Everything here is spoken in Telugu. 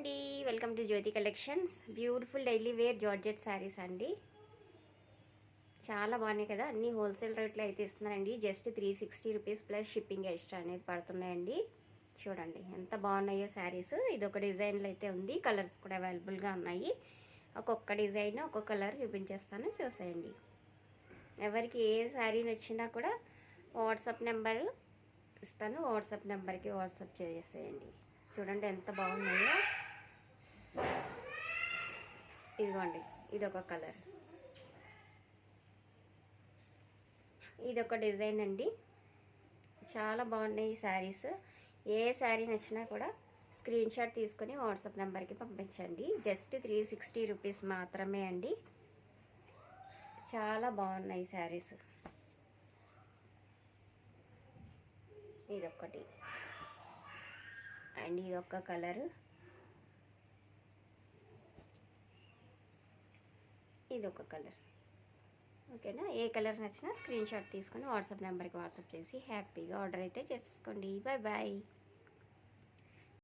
అండి, welcome to Jyothi collections. Beautiful daily wear georgette saris అండి. చాలా బాగున్నాయి కదా. అన్ని హోల్సేల్ రేట్లో అయితే ఇస్తున్నారండి. Just 360 rupees plus shipping extra అనేది పడుతున్నాయండి. చూడండి ఎంత బాగున్నాయో శారీస్. ఇది ఒక డిజైన్లో అయితే ఉంది. కలర్స్ కూడా అవైలబుల్గా ఉన్నాయి. ఒక్కొక్క డిజైన్ ఒక్కొక్క కలర్ చూపించేస్తాను, చూసేయండి. ఎవరికి ఏ శారీ నచ్చినా కూడా వాట్సాప్ నెంబరు ఇస్తాను. వాట్సాప్ నెంబర్కి వాట్సాప్ చేసేయండి. చూడండి ఎంత బాగున్నాయో. ఇదిగోండి, ఇదొక కలర్, ఇదొక డిజైన్ అండి. చాలా బాగున్నాయి ఈ శారీస్. ఏ శారీ నచ్చినా కూడా స్క్రీన్ షాట్ తీసుకొని వాట్సాప్ నెంబర్కి పంపించండి. జస్ట్ 360 రూపీస్ మాత్రమే అండి. చాలా బాగున్నాయి శారీస్. ఇదొకటి అండ్ ఇదొక కలరు, ఇదొక కలర్. ఓకేనా. ఏ కలర్ నచ్చినా స్క్రీన్ షాట్ తీసుకొని వాట్సాప్ నెంబర్కి వాట్సాప్ చేసి హ్యాపీగా ఆర్డర్ అయితే చేసేసుకోండి. Bye bye.